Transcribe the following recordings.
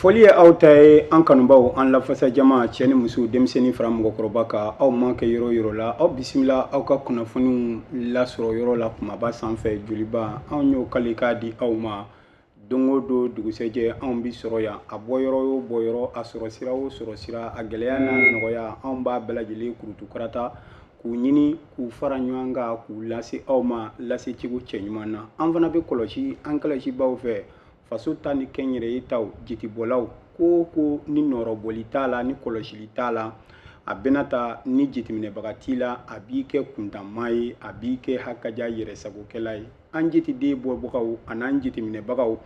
Foli ye aw ta ye an kanubaw an lafasa jama cɛ ni muso denmisɛnnin fara mɔgɔkɔrɔba kan aw man kɛ yɔrɔ yɔrɔ la aw bisimila aw ka kunnafoniw lasɔrɔ yɔrɔ la kumaba sanfɛ joliba anw y'o kali k'a di aw ma don o don dugusɛjɛ anw bi sɔrɔ yan a bɔ yɔrɔ o bɔ yɔrɔ a sɔrɔ sira o sɔrɔ sira a gɛlɛya n'a nɔgɔya anw b'a bɛɛ lajɛlen kurutu karata k'u ɲini k'u fara ɲɔgɔn kan k'u lase aw ma lasecogo cɛ ɲuman na an fana bɛ kɔlɔsi an kɔlɔsibaw fɛ faso ta ni kɛnyɛrɛye taw jitibɔlaw ko ni nɔrɔbɔli t'a la ni kɔlɔsili t'a la a bɛna ta ni jitiminɛbaga t'i la a b'i kɛ kuntanma ye a b'i kɛ hakaja yɛrɛsagokɛla ye an jitiden bɔbagaw an'an jitiminɛbagaw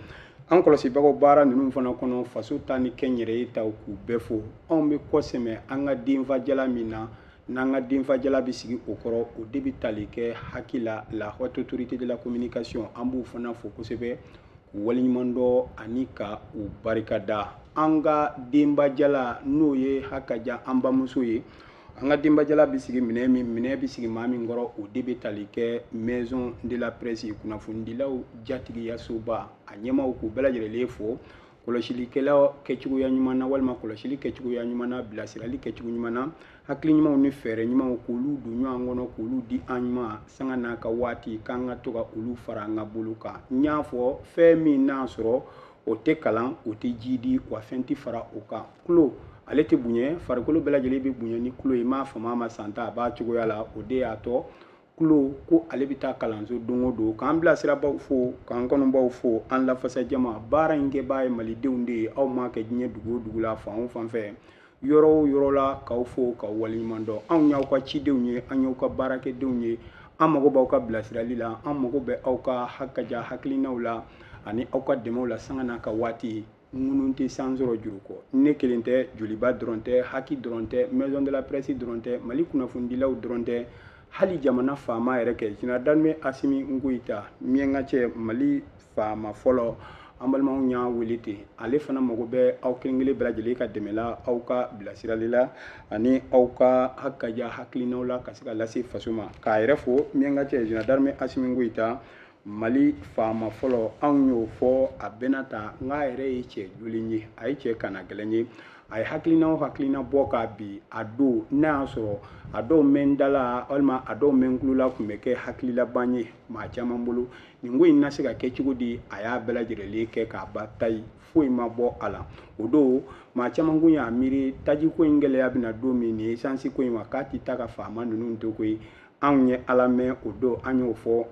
an kɔlɔsibagaw baara ninnu fana kɔnɔ faso ta ni kɛnyɛrɛye taw k'u bɛɛ fo anw bɛ kɔsɛmɛ an ka denfajala min na n'an ka denfajala bɛ sigi o kɔrɔ o de bɛ tali kɛ hakila la haute autorité de la communication an b'u fana fo kosɛbɛ waliɲuman dɔ ani ka u barikada an ka denbajala n'o ye hakaja an bamuso ye an ka denbajala bɛ sigi minɛ bɛ sigi maa min kɔrɔ o de bɛ tali kɛ maison de la presse kunnafonidilaw jatigiyasoba a ɲɛmaw k'u bɛɛ lajɛlen fo kɔlɔsilikɛla kɛcogoya ɲuman na walima kɔlɔsili kɛcogoya ɲuman na bilasirali kɛcogo ɲuman na hakili ɲumanw ni fɛɛrɛ ɲumanw k'olu don ɲɔgɔn kɔnɔ k'olu di an ɲuman sanga n'a ka waati k'an ka to ka olu fara an ka bolo kan n y'a fɔ fɛn min n'a sɔrɔ o tɛ kalan o tɛ jidi wa fɛn tɛ fara o kan tulo ale tɛ bonya farikolo bɛɛ lajɛlen bɛ bonya ni tulo ye m'a fama a ma santa a b'a cogoya la o de y'a tɔ tulo ko ale bɛ taa kalanso don o don k'an bilasirabaw fo k'an kɔnɔbaw fo an lafasa jama baara in kɛbaa ye malidenw de ye aw m'a kɛ diɲɛ dugu o dugu la fan o fan fɛ yɔrɔ o yɔrɔ la k'aw fo k'aw waleɲuman dɔn anw y'aw ka cidenw ye an y'aw ka baarakɛdenw ye an mago b'aw ka bilasirali la an mago bɛ aw ka hakaja hakilinaw la ani aw ka dɛmɛw la sanga n'a ka waati ŋunu tɛ san sɔrɔ juru kɔ ne kelen tɛ joliba dɔrɔn tɛ haki dɔrɔn tɛ maison de la presse dɔrɔn tɛ mali kunnafonidilaw dɔrɔn tɛ hali jamana faama yɛrɛ kɛ général d'armée Asimi Goïta miɲɛnka cɛ mali faama fɔlɔ an balimaw y'a wele ten ale fana mago bɛ aw kelen kelen bɛɛ lajɛlen ka dɛmɛ la aw ka bilasirali la ani aw ka hakaja hakilinaw la ka se ka lase faso ma k'a yɛrɛ fo miɲɛnka cɛ général d'armée Asimi Goïta mali faama fɔlɔ anw y'o fɔ a bɛna ta n k'a yɛrɛ ye cɛ jolen ye a ye cɛ kana gɛlɛn ye a ye hakilina o hakilina bɔ k'a bi a don n'a y'a sɔrɔ a dɔw mɛn da la walima a dɔw mɛn tulo la tun bɛ kɛ hakililaban ye maa caman bolo nin ko in na se ka kɛ cogo di a y'a bɛɛ lajɛlen kɛ k'a ba tayi foyi ma bɔ a la o don maa caman kun y'a miiri tajiko in gɛlɛya bɛna don min nin esansi ko in wa k'a tɛ taa ka faama ninnu to koyi anw ye ala mɛn o don an y'o fɔ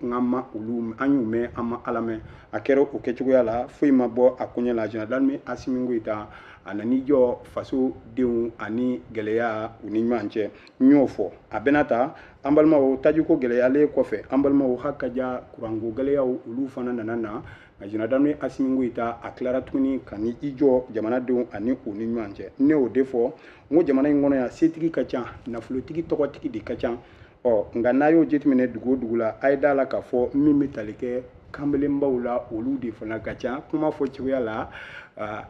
an y'u mɛn an ma ala mɛn a kɛra o kɛcogoya la foyi ma bɔ a koɲɛ la général d'armée Asimi Goïta a nan'i jɔ faso denw ani gɛlɛya u ni ɲɔgɔn cɛ n y'o fɔ a bɛna ta an balimaw tajiko gɛlɛyalen kɔfɛ an balimaw hakaja kuranko gɛlɛyaw olu fana nana na général d'armée Asimi Goïta a tilara tuguni ka n'i jɔ jamanadenw ani u ni ɲɔgɔn cɛ ne y'o de fɔ n ko jamana in kɔnɔ yan setigi ka ca nafolotigi tɔgɔtigi de ka ca nka n'a y'o jateminɛ dugu o dugu la a ye da la k'a fɔ min bɛ tali kɛ kanbelenbaw la olu de fana ka ca kuma fɔ cogoya la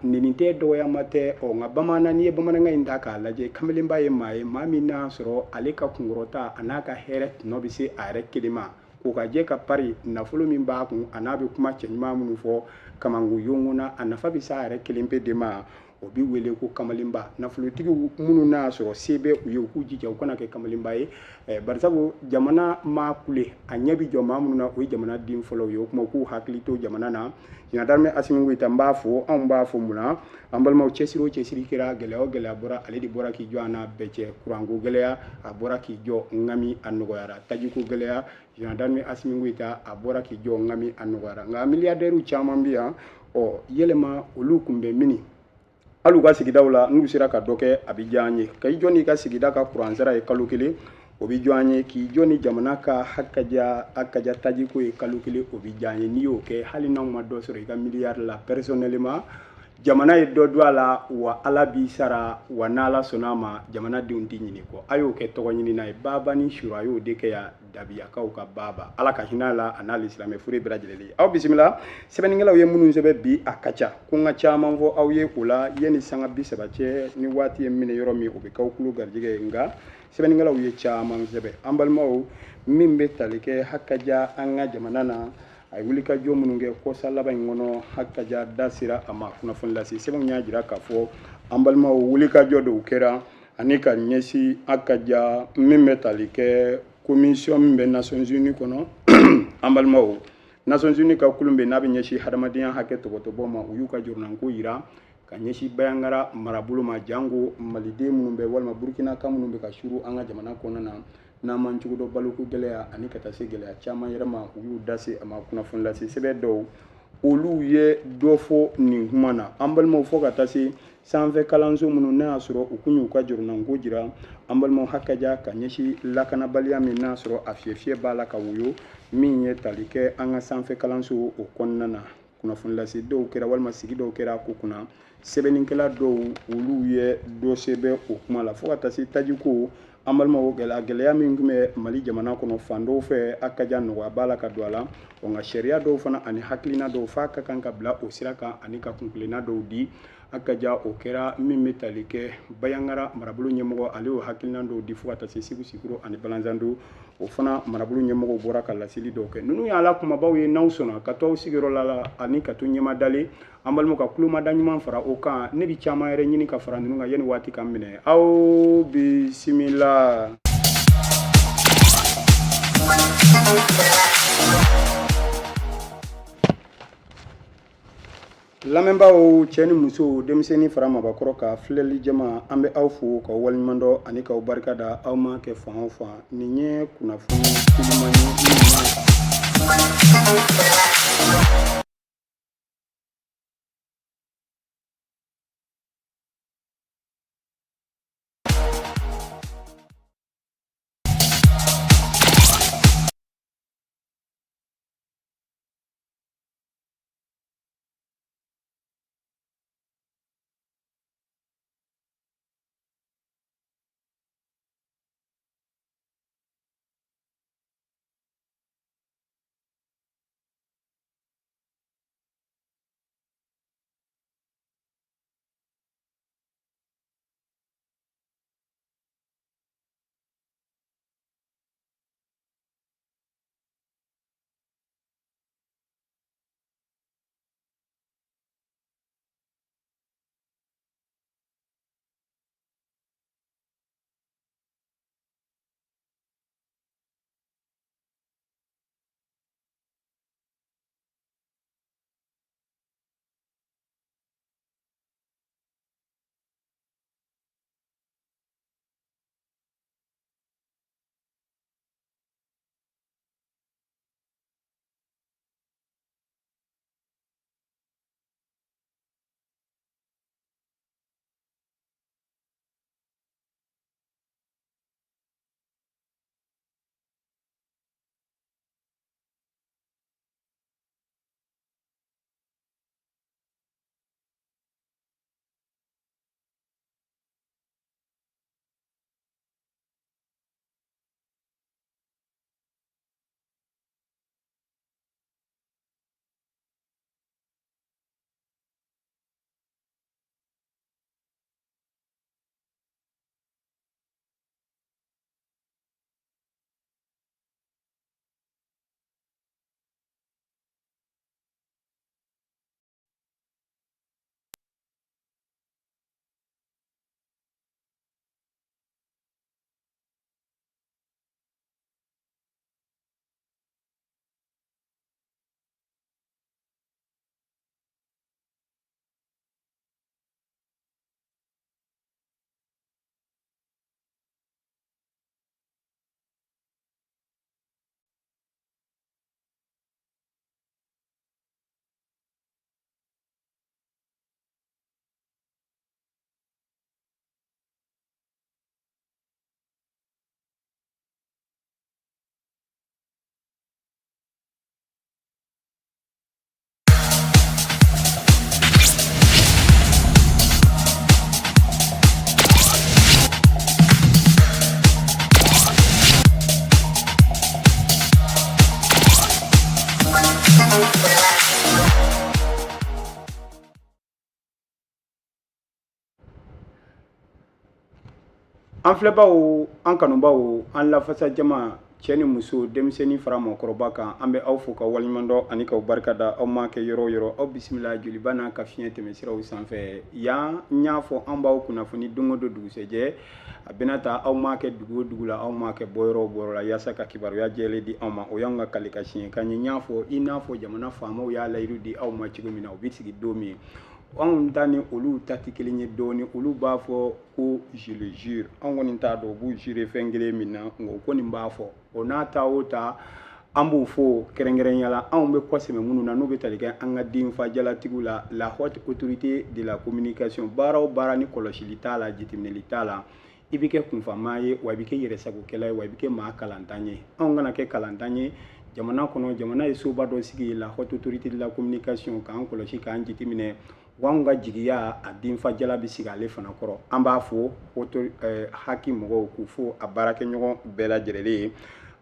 nin tɛ dɔgɔyama tɛ nka bamanan n'i ye bamanankan in ta k'a lajɛ kanbelenba ye maa min n'a sɔrɔ ale ka kunkɔrɔta a n'a ka hɛrɛ tɔnɔ bɛ se a yɛrɛ kelen ma k'o ka jɛ ka pari nafolo min b'a kun a n'a bɛ kuma cɛ ɲuman minnu fɔ kamango yongona a nafa bɛ se a yɛrɛ kelen pe de ma o bɛ wele ko kamalenba nafolotigi minnu n'a sɔrɔ se bɛ u ye u k'u jija u kana kɛ kamalenba ye barisabu jamana ma kule a ɲɛ bɛ jɔ maa minnu na o ye jamana den fɔlɔw ye o kuma k'u hakili to jamana na général d'armée Asimi Goïta n b'a fɔ anw b'a fɔ mun na an balimaw cɛsiri o cɛsiri kɛra gɛlɛya o gɛlɛya bɔra ale de bɔra k'i jɔ an n'a bɛɛ cɛ kuranko gɛlɛya a bɔra k'i jɔ ngami a nɔgɔyara tajiko gɛlɛya général d'armée Asimi Goïta a bɔra k'i jɔ ngami a nɔgɔyara nka miliyardɛriw caman bɛ yan yɛlɛma olu tun bɛ mini hali u ka sigidaw la n'u sera ka dɔ kɛ a bɛ diya an ye ka i jɔ n'i ka sigida ka kuransara ye kalo kelen o bɛ diya an ye k'i jɔ ni jamana ka hakaja tajiko ye kalo kelen o bɛ diya an ye n'i y'o kɛ hali n'anw ma dɔ sɔrɔ i ka miliyari la personnellement jamana ye dɔ don a la wa ala b'i sara wa n'ala sɔnn'a ma jamanadenw tɛ ɲini kɔ a y'o kɛ tɔgɔ ɲini na ye baba ni sura a y'o de kɛ yan dabiyakaw ka baba ala ka hinɛ a la a n'ale silamɛ fure bɛɛ lajɛlen ye aw bisimila sɛbɛnnikɛlaw ye minnu sɛbɛn bi a ka ca ko n ka caman fɔ aw ye o la yanni sanga 30 cɛ ni waati ye minɛ yɔrɔ min o bɛ k'aw kulo garijɛgɛ ye nka sɛbɛnnikɛlaw ye caman sɛbɛn an balimaw min bɛ tali kɛ hakaja an ka jamana na ay wuli ka jɔ minnu kɛ kɔsa laban in kɔnɔ hakaja da sera a ma kunnafoni lase sɛbɛnw y'a jira k'a fɔ an balimaw wuli ka jɔ dɔw kɛra ani ka ɲɛsin hakaja min bɛ tali kɛ commission min bɛ Nations Unies kɔnɔ an balimaw Nations Unies ka kulun bɛ n'a bɛ ɲɛsin hadamadenya hakɛ tɔbɔtɔbɔ ma u y'u ka jɔrɔnanko yira ka ɲɛsin Bayangara marabolo ma jango maliden minnu bɛ walima Burkina kan minnu bɛ ka suru an ka jamana kɔnɔna na n'an man cogo dɔ baloko gɛlɛya ani ka taa se gɛlɛya caman yɛrɛ ma u y'u da se a ma kunnafoni lase sɛbɛn dɔw olu ye dɔ fɔ nin kuma na an balimaw fɔ ka taa se sanfɛ kalanso minnu n'a y'a sɔrɔ u kun y'u ka jɔrɔnanko jira an balimaw hakaja ka ɲɛsin lakanabaliya min n'a sɔrɔ a fiyɛ b'a la ka woyo min ye tali kɛ an ka sanfɛ kalanso o kɔnɔna na kunnafoni lase dɔw kɛra walima sigi dɔw kɛra ko kunna sɛbɛnnikɛla dɔw olu ye dɔ sɛbɛn o kuma la fo ka taa se tajiko an balimaw gɛlɛya min tun bɛ Mali jamana kɔnɔ fan dɔw fɛ hakaja nɔgɔya b'a la ka don a la nka sariya dɔw fana ani hakilina dɔw f'a ka kan ka bila o sira kan ani ka kunkilenna dɔw di hakaja o kɛra min bɛ tali kɛ Bayangara marabolo ɲɛmɔgɔ ale y'o hakilina dɔw di fo ka taa se Segu Sikoro ani Balanzando o fana marabolo ɲɛmɔgɔw bɔra ka laseli dɔw kɛ ninnu y'ala kumabaw ye n'aw sɔnna ka to aw sigiyɔrɔ la ani ka to ɲɛma dalen an balimaw ka kulomada ɲuman fara o kan ne bi caman yɛrɛ ɲini ka fara ninnu kan yanni waati kan minɛ aw bisimila. Lamɛnbaaw cɛ ni muso denmisɛnnin fara mabakɔrɔ ka filɛli jama an bɛ aw fo k'aw waleɲuman dɔn ani k'aw barika da aw ma kɛ fan o fan nin ye kunnafoni teliman ye an filɛbaw an kanubaw an lafasa jama cɛ ni muso denmisɛnnin fara mɔgɔkɔrɔba kan an bɛ aw fo ka waliɲuman dɔn ani k'aw barika da aw ma kɛ yɔrɔ yɔrɔ aw bisimila joliba n'a ka fiɲɛ tɛmɛsiraw sanfɛ yan n y'a fɔ an b'aw kunnafoni don o don dugusɛjɛ a bɛna ta aw ma kɛ dugu o dugu la aw ma kɛ bɔyɔrɔ o bɔyɔrɔ la yaasa ka kibaruya jɛlen di aw ma o y'an ka kalikasiɲɛ kan n y'a fɔ i n'a fɔ jamana faamaw y'a layidu di aw ma cogo min na u bɛ sigi don min anw ta ni olu ta tɛ kelen ye dɔɔni olu b'a fɔ ko je le jure anw kɔni t'a dɔn u b'u jure fɛn kelen min na nka o kɔni b'a fɔ o n'a ta o ta an b'o fɔ kɛrɛnkɛrɛnya la anw bɛ kɔsɛmɛ minnu na n'u bɛ tali kɛ an ka denfajalatigiw la la haute autorité de la communication baara o baara ni kɔlɔsili t'a la jateminɛli t'a la i bɛ kɛ kunfamaa ye wa i bɛ kɛ yɛrɛsagokɛla ye wa i bɛ kɛ maa kalantan ye anw kana kɛ kalantan ye jamana kɔnɔ jamana ye soba dɔ sigi la haute autorité de la communication k'an kɔlɔsi k'an jateminɛ w'anw ka jigiya a denfajala bɛ sigi ale fana kɔrɔ an b'a fɔ haki mɔgɔw k'u fo a baarakɛɲɔgɔn bɛɛ lajɛlen ye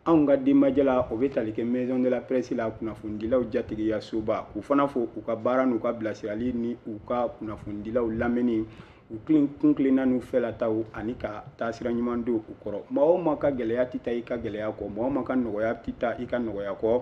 anw ka denbajala o bɛ tali kɛ maison de la presse la kunnafonidilaw jatigiya soba k'u fana fo u ka baara n'u ka bilasirali ni u ka kunnafonidilaw lamɛnni u kun kilenna n'u fɛlataw ani ka taasira ɲuman don u kɔrɔ maa o maa ka gɛlɛya tɛ taa i ka gɛlɛya kɔ maa o maa ka nɔgɔya tɛ taa i ka nɔgɔya kɔ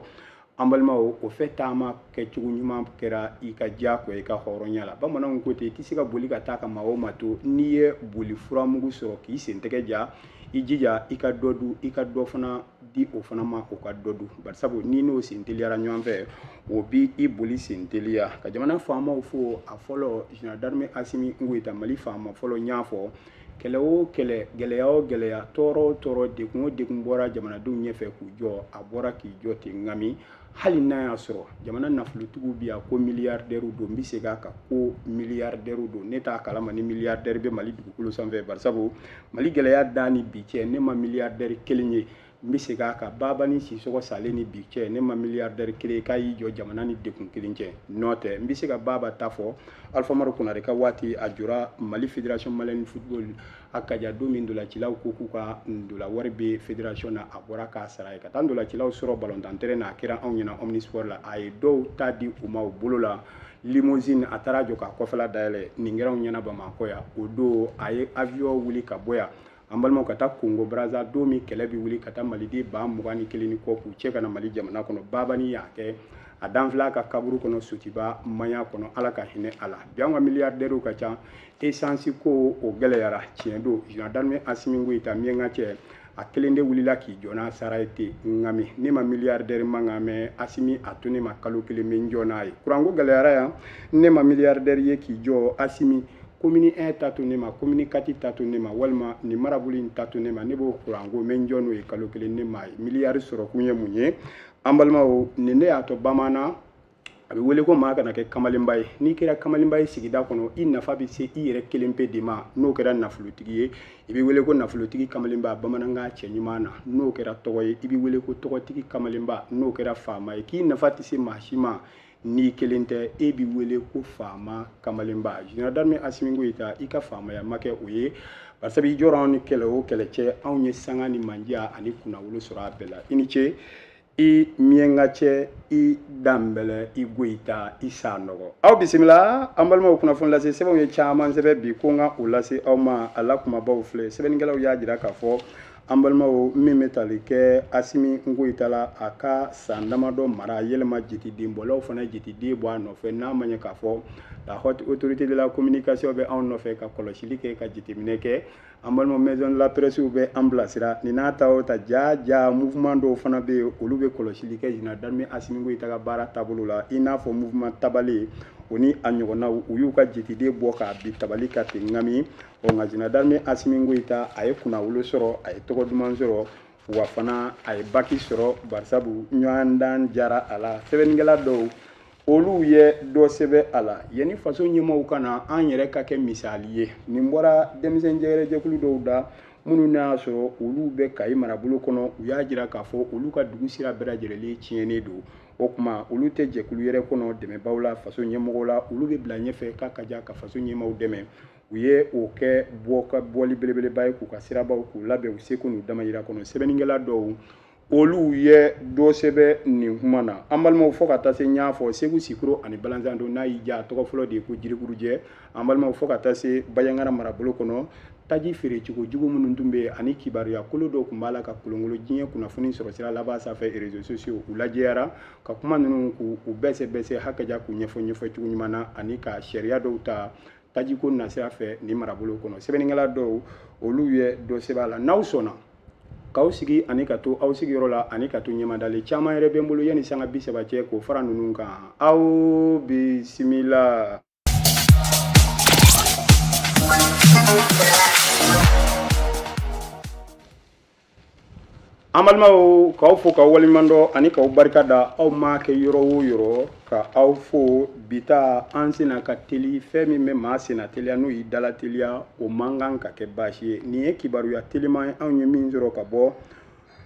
an balimaw o fɛ taama kɛcogo ɲuman kɛra i ka diyagoya i ka hɔrɔnya la bamananw ko ten i tɛ se ka boli ka taa ka maa o maa to n'i ye boli furamugu sɔrɔ k'i sen tɛgɛ ja i jija i ka dɔ dun i ka dɔ fana di o fana ma o ka dɔ dun barisabu n'i n'o sen teliyara ɲɔgɔn fɛ o bi i boli sen teliya ka jamana faamaw fo a fɔlɔ général d'armée Asimi Goïta Mali faama fɔlɔ n y'a fɔ kɛlɛ o kɛlɛ gɛlɛya o gɛlɛya tɔɔrɔ o tɔɔrɔ degun o degun bɔra jamanadenw ɲɛfɛ k'u jɔ a bɔra k'i jɔ ten ŋami hali n'a y'a sɔrɔ jamana nafolotigiw bi yan ko miliyardɛriw don n bɛ segin a kan ko miliyardɛriw don ne t'a kalama ni miliyardɛri bɛ Mali dugukolo sanfɛ barisabu Mali gɛlɛya da ni bi cɛ ne ma miliyardɛri kelen ye n bɛ segin a kan Baba ni Sisɔgɔ salen ni bi cɛ ne ma miliyardɛri kelen ye k'a y'i jɔ jamana ni degun kelen cɛ n'o tɛ n bɛ se ka Baba ta fɔ Alpha Umaru Konare ka waati a jɔra Mali fédération malienne football a kaja don min ndolancilaw ko k'u ka ndola wari bɛ fédération na a bɔra k'a sara ye ka taa ndolancilaw sɔrɔ ballontan terrain na a kɛra anw ɲɛna Omnisport la a ye dɔw ta di u ma u bolo la limousine a taara jɔ k'a kɔfɛla dayɛlɛ nin kɛra anw ɲɛna Bamakɔ yan o don a ye avion wuli ka bɔ yan an balimaw ka taa Congo Brazza don min kɛlɛ bɛ wuli ka taa maliden 21,000 ni kɔ k'u cɛ ka na Mali jamana kɔnɔ Babani y'a kɛ a danfila ka kaburu kɔnɔ Sotiba maya kɔnɔ ala ka hinɛ a la bi an ka miliyardɛriw ka ca essence ko o gɛlɛyara tiɲɛ don général d'armée Asimi Goïta miɲɛnka cɛ a kelen de wulila k'i jɔ n'a sara ye ten ŋami ne ma miliyardɛri man kan mɛ Asimi a to ne ma kalo kelen bɛ n jɔ n'a ye kuranko gɛlɛyara yan ne ma miliyardɛri ye k'i jɔ Asimi commune 1 ta to ne ma commune 4 ta to ne ma walima nin marabolo in ta to ne ma ne b'o kuranko mɛ n jɔ n'o ye kalo kelen ne ma ye miliyari sɔrɔ kun ye mun ye an balimaw nin ne y'a to bamanan a bɛ wele ko maa kana kɛ kamalenba ye n'i kɛra kamalenba ye sigida kɔnɔ i nafa bɛ se i yɛrɛ kelen pe de ma n'o kɛra nafolotigi ye i bɛ wele ko nafolotigi kamalenba bamanankan cɛ ɲuman na n'o kɛra tɔgɔ ye i bɛ wele ko tɔgɔtigi kamalenba n'o kɛra faama ye k'i nafa tɛ se maa si ma n'i kelen tɛ e bɛ wele ko faama kamalenba général d'armée Asimi Goïta i ka faamaya ma kɛ o ye barisabu i jɔra anw ni kɛlɛ o kɛlɛ cɛ anw ye sanga ni mandiya ani kunnawolo sɔrɔ a bɛɛ la i ni ce i miɲɛnka cɛ i danbɛlɛ i Goïta i Sanɔgɔ aw bisimila an balimaw kunnafoni lase sɛbɛnw ye caman sɛbɛn bi ko n ka o lase aw ma a la kumabaw filɛ sɛbɛnnikɛlaw y'a jira k'a fɔ an balimaw min bɛ tali kɛ Asimi Goïta la a ka san damadɔ mara yɛlɛma jitiden fana jitiden bɔ a nɔfɛ n'a ma ɲɛ k'a fɔ la haute autorité de la communication bɛ anw nɔfɛ ka kɔlɔsili kɛ ka jateminɛ kɛ an balimaw maison de la presse bɛ an bilasira nin n'a ta o ta ja mouvement dɔw fana bɛ yen olu bɛ kɔlɔsili kɛ général d'armée Asimi Goïta ka baara taabolo la i n'a fɔ mouvement tabale o ni a ɲɔgɔnnaw u y'u ka jitiden bɔ k'a bi tabali ka ten ŋami nka général d'armée Asimi Goïta a ye kunnawolo sɔrɔ a ye tɔgɔ duman sɔrɔ wa fana a ye baki sɔrɔ barisabu ɲɔgɔn dan jara a la sɛbɛnnikɛla dɔw olu ye dɔ sɛbɛn a la yanni faso ɲɛmaaw ka na an yɛrɛ ka kɛ misali ye nin bɔra denmisɛn jɛgɛrɛjɛkulu dɔw da minnu n'a y'a sɔrɔ olu bɛ Kayi marabolo kɔnɔ u y'a jira k'a fɔ olu ka dugu sira bɛɛ lajɛlen tiɲɛnen don o tuma olu tɛ jɛkulu yɛrɛ kɔnɔ dɛmɛbaw la faso ɲɛmɔgɔw la olu bɛ bila ɲɛfɛ k'a ka diya ka faso ɲɛmaaw dɛmɛ u ye o kɛ bɔli belebeleba ye k'u ka sirabaw k'u labɛn u seko n'u damayira kɔnɔ sɛbɛnnikɛla dɔw olu ye dɔ sɛbɛn nin kuma na an balimaw fɔ ka taa se ɲ'a fɔ Segu Sikoro ani Balanzan don n'a y'i diya a tɔgɔ fɔlɔ de ye ko Jirikuru jɛ an balimaw fɔ ka taa se Bayaŋara marabolo kɔnɔ taji feere cogo jugu minnu tun bɛ ani kibaruya kolo dɔw tun b'a la ka kolongolo diɲɛ kunnafoni sɔrɔ sira laban sanfɛ réseaux sociaux u lajɛyara ka kuma ninnu k'u bɛsɛ hakaja k'u ɲɛfɔ cogo ɲuman na ani ka sariya dɔw ta tajiko nasira fɛ ni marabolo kɔnɔ sɛbɛnnikɛla dɔw olu ye dɔ sɛbɛn a la n'aw sɔnna k'aw sigi ani ka to aw sigiyɔrɔ la ani ka to ɲɛmadali caman yɛrɛ bɛ n bolo yanni sanga 30 cɛ k'o fara ninnu kan aw bisimila. an balimaw k'aw fo k'aw waliɲumandɔ ani k'aw barika da aw ma kɛ yɔrɔ o yɔrɔ ka aw fo bita an sena ka teli fɛn min bɛ maa sena teliya n'o y'i dala teliya o man kan ka kɛ baasi ye nin ye kibaruya telima ye anw ye min sɔrɔ ka bɔ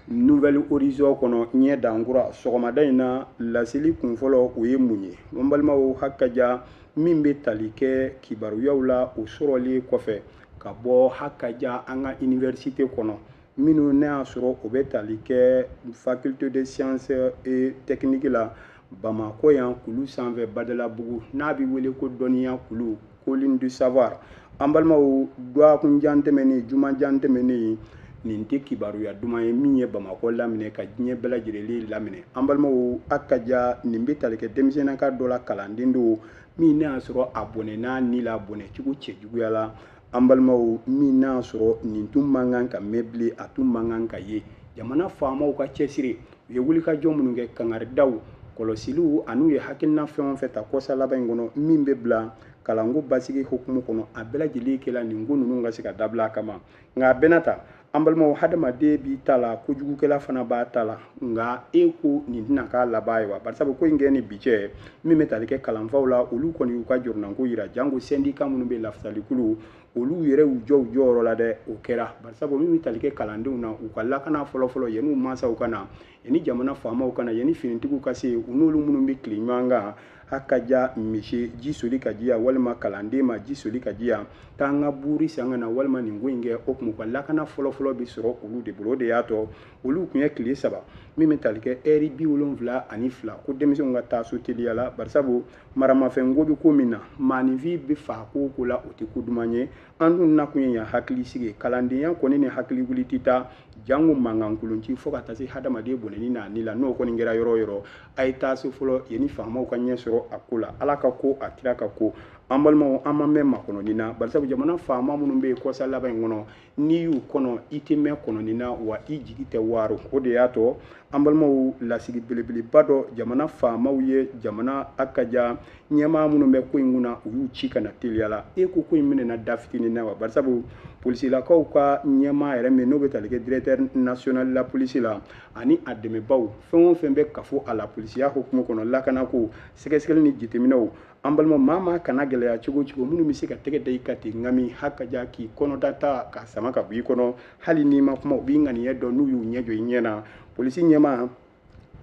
nouvelle horizon kɔnɔ ɲɛ dankura sɔgɔmada in na laseli kunfɔlɔ o ye mun ye an balimaw hakaja min bɛ tali kɛ kibaruyaw la o sɔrɔli kɔfɛ ka bɔ hakaja an ka université kɔnɔ minnu ne y'a sɔrɔ o bɛ tali kɛ faculté de sciences et techniques la Bamako yan kulu sanfɛ Badalabugu n'a bɛ wele ko dɔnniya kulu colline du savoir an balimaw dɔgɔkunjan tɛmɛnen jumajan tɛmɛnen nin tɛ kibaruya duman ye min ye Bamako laminɛ ka diɲɛ bɛɛ lajɛlen laminɛ an balimaw hakaja nin bɛ tali kɛ denmisɛnnaka dɔ la kalanden do min ne y'a sɔrɔ a bɔnɛna ni la bɔnɛ cogo cɛjuguya la an balimaw min n'a sɔrɔ nin tun man kan ka mɛn bilen a tun man kan ka ye jamana faamaw ka cɛsiri u ye wulikajɔ minnu kɛ kangaridaw kɔlɔsiliw an'u ye hakilina fɛn o fɛn ta kɔsa laban in kɔnɔ min bɛ bila kalanko basigi hukumu kɔnɔ a bɛɛ lajɛlen kɛla nin ko ninnu ka se ka dabila a kama nka a bɛɛ n'a ta an balimaw hadamaden b'i ta la kojugukɛla fana b'a ta la nka e ko nin tɛna k'a laban ye wa barisabu ko in kɛ ni bi cɛ min bɛ tali kɛ kalanfaw la olu kɔni y'u ka jɔrɔnanko yira janko syndicat minnu bɛ lafisalikulu olu yɛrɛ y'u jɔ u jɔyɔrɔ la dɛ o kɛra barisabu min bɛ tali kɛ kalandenw na u ka lakana fɔlɔfɔlɔ yanni u mansaw ka na yanni jamana faamaw ka na yanni finitigiw ka se u n'olu minnu bɛ tile ɲɔgɔn kan hakaja misi ji soli ka diya walima kalanden ma ji soli ka diya k'an ka buuri san ka na walima nin ko in kɛ o tuma u ka lakana fɔlɔfɔlɔ bɛ sɔrɔ olu de bolo o de y'a tɔ olu tun ye tile 3 min bɛ tali kɛ heure 72 ko denmisɛnw ka taa so teliya la barisabu maramafɛn ko bɛ ko min na maaninfin bɛ fa ko ko la o tɛ ko duman ye an dun nakun ye yan hakili sigi kalandenya kɔni ni hakili wuli tɛ taa jango mankan kolonci fo ka taa se hadamaden bɔnɛni n'a ni la n'o kɔni kɛra yɔrɔ o yɔrɔ a ye taa so fɔlɔ yanni faamaw ka ɲɛ sɔrɔ a ko la ala ka ko a kira ka ko an balimaw an ma mɛn makɔnɔni na barisabu jamana faama minnu bɛ yen kɔsa laban in kɔnɔ n'i y'u kɔnɔ i tɛ mɛn kɔnɔni na wa i jigi tɛ waaro o de y'a tɔ an balimaw lasigi belebeleba dɔ jamana faamaw ye jamana hakaja ɲɛmaa minnu bɛ ko in kunna u y'u ci ka na teliya la e ko in minɛna da fitinin na wa barisabu polisilakaw ka ɲɛmaa yɛrɛ min n'o bɛ tali kɛ directeur national la polisi la ani a dɛmɛbaw fɛn o fɛn bɛ kafo a la polisiya hukumu kɔnɔ lakanako sɛgɛsɛgɛli ni jateminɛw an balimaw maa kana gɛlɛya cogo o cogo minnu bɛ se ka tɛgɛ da i ka ten ŋami hakaja k'i kɔnɔda ta ka sama ka bɔ i kɔnɔ hali n'i ma kuma u b'i ŋaniya dɔn n'u y'u ɲɛ jɔ i ɲɛ na polisi ɲɛmaa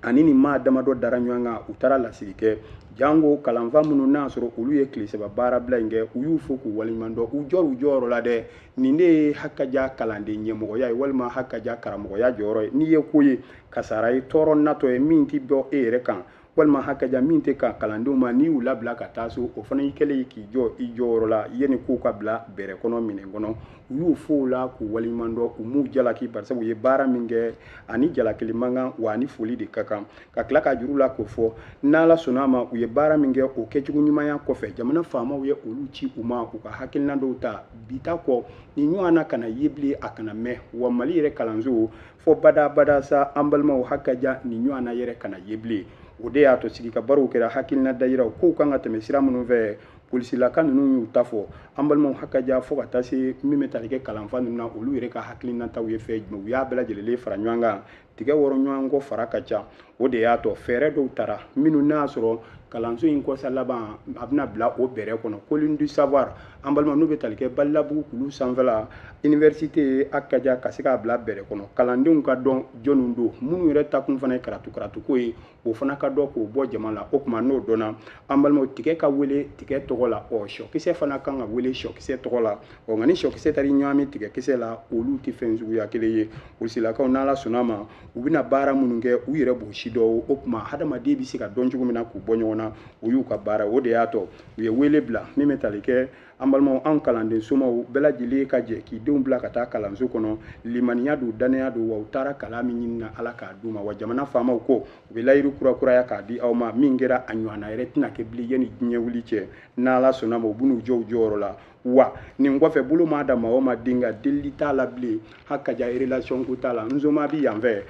ani nin maa damadɔ dara ɲɔgɔn kan u taara lasigi kɛ jango kalanfa minnu n'a sɔrɔ olu ye tile 3 baara bila in kɛ u y'u fo k'u waliɲumandɔn u jɔra u jɔyɔrɔ la dɛ nin de ye hakaja kalanden ɲɛmɔgɔya ye walima hakaja karamɔgɔya jɔyɔrɔ ye n'i ye ko ye kasara ye tɔɔrɔ natɔ ye min tɛ bɔ e yɛrɛ kan walima hakaja min tɛ ka kalandenw ma n'i y'u labila ka taa so o fana y'i kɛlen ye k'i jɔ i jɔyɔrɔ la yanni k'u ka bila bɛrɛ kɔnɔ minɛn kɔnɔ u y'u fo o la k'u waliɲumandɔn u m'u jalaki barisabu u ye baara min kɛ ani jalakili man kan wa ani foli de ka kan ka tila ka juru la k'o fɔ n'ala sɔnna a ma u ye baara min kɛ o kɛcogo ɲumanya kɔfɛ jamana faamaw ye olu ci u ma u ka hakilina dɔw ta bi ta kɔ nin ɲɔgɔn na kana ye bilen a kana mɛn wa mali yɛrɛ kalanso fɔ bada sa an balimaw hakaja nin ɲɔgɔn na yɛrɛ kana ye bilen o de y'a to sigi ka barow kɛra hakilina dayiraw k'u kan ka tɛmɛ sira minnu fɛ polisilaka ninnu y'u ta fɔ an balimaw hakaja fo ka taa se min bɛ tali kɛ kalanfa ninnu na olu yɛrɛ ka hakilinataw ye fɛn jumɛn u y'a bɛɛ lajɛlen fara ɲɔgɔn kan tigɛ wɔrɔ ɲɔgɔn kɔ fara ka ca o de y'a tɔ fɛɛrɛ dɔw tara minnu n'a sɔrɔ kalanso in kɔsa laban a bɛna bila o bɛrɛ kɔnɔ colline du savoir an balimaw n'u bɛ tali kɛ Badalabugu kulu sanfɛla université hakaja ka se k'a bila bɛrɛ kɔnɔ kalandenw ka dɔn jɔnniw don minnu yɛrɛ ta kun fana ye karatu-karatuko ye o fana ka dɔn k'o bɔ jama la o tuma n'o dɔnna an balimaw tigɛ ka wele tigɛ tɔgɔ la sɔkisɛ fana kan ka wele sɔkisɛ tɔgɔ la nka ni sɔkisɛ taara ɲagami tigɛkisɛ la olu tɛ fɛn suguya kelen ye polisilakaw n'ala sɔnna ma u bɛna baara minnu kɛ u yɛrɛ b'o si dɔn o tuma hadamaden bɛ se ka dɔn cogo min na k'u bɔ ɲɔgɔn na fana o y'u ka baara o de y'a to u ye wele bila min bɛ tali kɛ an balimaw an kalanden somaw bɛɛ lajɛlen ka jɛ k'i denw bila ka taa kalanso kɔnɔ limaniya don danaya don wa u taara kalan min ɲini na ala k'a d'u ma wa jamana faamaw ko u bɛ layiru kurakuraya k'a di aw ma min kɛra a ɲɔgɔnna yɛrɛ tɛna kɛ bilen yanni diɲɛ wuli cɛ n'ala sɔnna ma u b'u jɔ u jɔyɔrɔ la wa nin kɔfɛ bolo maa da maa o maa den ka delili t'a la bilen hakaja relation ko t'a la nzoma bi yan fɛ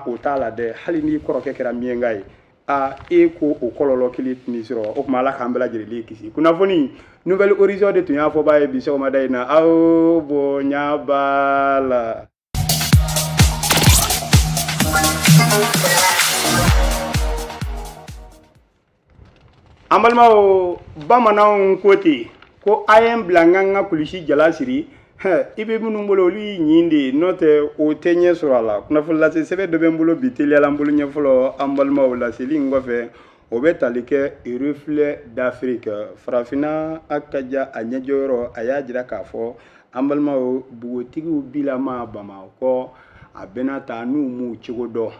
o t'a la dɛ hali n'i kɔrɔkɛ kɛra miɲɛnka ye e ko o kɔlɔlɔ kelen tun sɔrɔ o tuma ala k'an bɛɛ lajɛlen kisi kunnafoni nouvelle horizon de tun y'a fɔ b'a ye bi sɔgɔmada in na aw bonya b'a la. An balimaw bamananw ko ten ko a ye n bila n ka n ka kulusi jala siri i bɛ minnu bolo olu y'i ɲin de n'o tɛ o tɛ ɲɛ sɔrɔ a la kunnafoni lase sɛbɛn dɔ bɛ n bolo bi teliyala n bolo ɲɛfɔlɔ an balimaw laseli in kɔfɛ o bɛ tali kɛ reflet d'Afrique farafinna a ka ja a ɲɛjɔyɔrɔ a y'a jira k'a fɔ an balimaw bogotigiw bilama Bamakɔ a bɛna ta n'u m'u cogo dɔn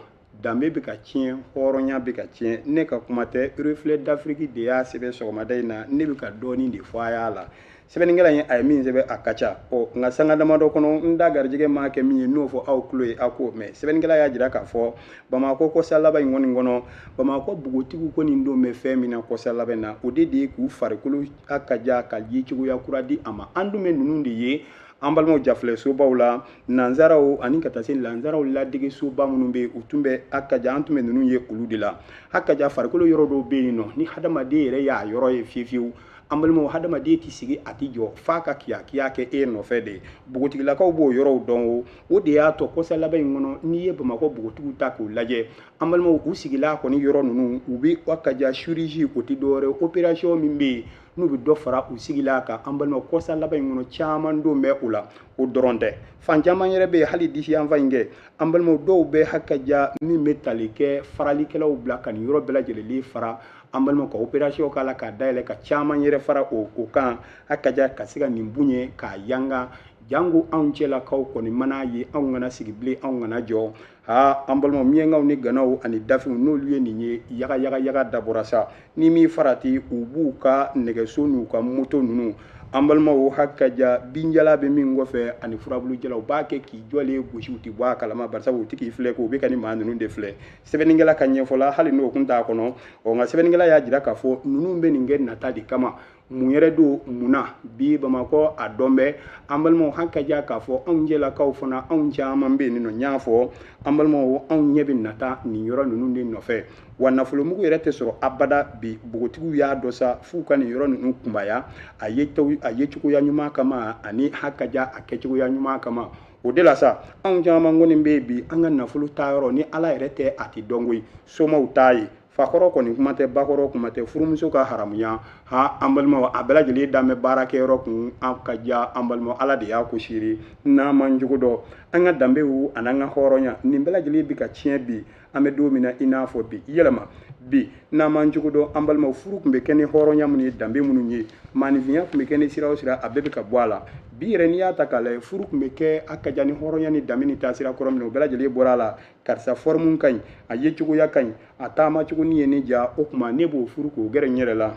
danbe bɛ ka tiɲɛ hɔrɔnya bɛ ka tiɲɛ ne ka kuma tɛ reflet d'Afrique de y'a sɛbɛn sɔgɔmada in na ne bɛ ka dɔɔnin de fɔ a y'a la sɛbɛnnikɛla in a ye min sɛbɛn a ka ca nka sanga damadɔ kɔnɔ n da garijɛgɛ maa kɛ min ye n'o fɔ aw tulo ye aw ko mɛ sɛbɛnnikɛla y'a jira k'a fɔ Bamakɔ kɔsa laban in kɔni kɔnɔ Bamakɔ bogotigiw ko nin don bɛ fɛn min na kɔsa laban na o de ye k'u farikolo a ka ja ka ye cogoya kura di a ma an dun bɛ ninnu de ye an balimaw jafilɛ sobaw la nanzaraw ani ka taa se nanzaraw ladege soba minnu bɛ u tun bɛ a ka ja an tun bɛ ninnu ye olu de la a ka ja farikolo yɔrɔ dɔw bɛ yen nɔ ni hadamaden yɛrɛ y'a yɔrɔ ye fiyewu an balimaw hadamaden tɛ sigi a tɛ jɔ f'a ka kiyakiya kɛ e nɔfɛ de bogotigilakaw b'o yɔrɔw dɔn o de y'a to kɔsa laban in kɔnɔ n'i ye Bamakɔ bogotigiw ta k'u lajɛ an balimaw u sigila kɔni yɔrɔ ninnu u bɛ a ka ja chirurgie o tɛ dɔwɛrɛ opération min bɛ yen n'u bɛ dɔ fara u sigila kan an balimaw kɔsa laban in kɔnɔ caman don bɛ o la o dɔrɔn tɛ fan caman yɛrɛ bɛ hali disi yanfan in kɛ an balimaw dɔw bɛ hakaja min bɛ tali kɛ faralikɛlaw bila ka nin yɔrɔ bɛɛ lajɛlen fara an balimaw ka opération k'a la k'a dayɛlɛ ka caman yɛrɛ fara o kan hakaja ka se ka nin bunye k'a yanga jango anw cɛlakaw kɔni mana ye anw kana sigi bilen anw kana jɔ an balimaw miɲɛnkaw ni ganaw ani dafɛnw n'olu ye nin ye yaga yaga yaga dabɔra sa ni min farati u b'u ka nɛgɛso n'u ka moto ninnu an balimaw hakaja binjala bɛ min kɔfɛ ani furabulujala u b'a kɛ k'i jɔlen gosi u tɛ bɔ a kalama barisa u tɛ k'i filɛ ko u bɛ ka nin maa ninnu de filɛ sɛbɛnnikɛla ka ɲɛfɔla hali n'o kun t'a kɔnɔ nka sɛbɛnnikɛla y'a jira k'a fɔ ninnu bɛ nin kɛ nata de kama mun yɛrɛ don munna bi Bamakɔ a dɔn bɛ an balimaw hakaja k'a fɔ anw jɛlakaw fana anw caman bɛ yen nɔ n y'a fɔ an balimaw anw ɲɛ bɛ nata nin yɔrɔ ninnu de nɔfɛ wa nafolomugu yɛrɛ tɛ sɔrɔ abada bi bogotigiw y'a dɔ sa f'u ka nin yɔrɔ ninnu kunbaya a ye cogoya ɲuman kama ani hakaja a kɛcogoya ɲuman kama o de la sa anw caman kɔni bɛ yen bi an ka nafolo ta yɔrɔ ni ala yɛrɛ tɛ a tɛ dɔn koyi somaw t'a ye fakɔrɔ kɔni kuma tɛ bakɔrɔ kuma tɛ furumuso ka haramuya an balimaw a bɛɛ lajɛlen dan bɛ baarakɛyɔrɔ kun an ka ja an balimaw ala de y'a kosiri n'an man jugu dɔn an ka danbew ani an ka hɔrɔnya nin bɛɛ lajɛlen bɛ ka tiɲɛ bi an bɛ don min na i n'a fɔ bi yɛlɛma bi n'an man jugu dɔn an balimaw furu tun bɛ kɛ ni hɔrɔnya minnu ye danbe minnu ye maanifinya tun bɛ kɛ ni sira o sira a bɛɛ bɛ ka bɔ a la bi yɛrɛ n'i y'a ta k'a lajɛ furu tun bɛ kɛ a ka ja ni hɔrɔnya ni danbe ni taasira kɔrɔ min o bɛɛ lajɛlen bɔra a la karisa forme ka ɲi a ye cogoya ka ɲi a taama cogo ni ye ne ja o tuma ne b'o furu k'o gɛrɛ n yɛrɛ la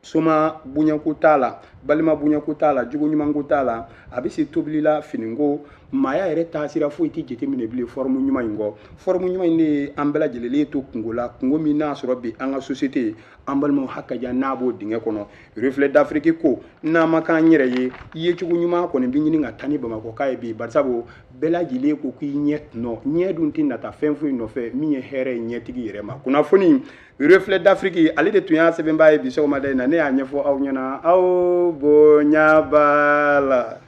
soma bonɲako t'a la balima bonɲako t'a la jogo ɲumanko t'a la a bɛ se tobili la finiko maaya yɛrɛ taasira foyi tɛ jateminɛ bilen forme ɲuman in kɔ forme ɲuman in de ye an bɛɛ lajɛlen to kungo la kungo min n'a sɔrɔ bi an ka société an balimaw hakaja n'a b'o dingɛ kɔnɔ reflet d'Afrique ko n'a ma k'an yɛrɛ ye i ye cogo ɲuman kɔni bɛ ɲini ka taa ni Bamakɔ ka ye bi barisabu bɛɛ lajɛlen ko k'i ɲɛ nɔ ɲɛ dun tɛ nata fɛn foyi nɔfɛ min ye hɛrɛ ye ɲɛtigi yɛrɛ ma kunnafoni reflet d'Afrique ale de tun y'a sɛbɛnbaa ye bi sɔgɔmada in na ne y'a ɲɛfɔ aw ɲɛna aw bonya b'a la.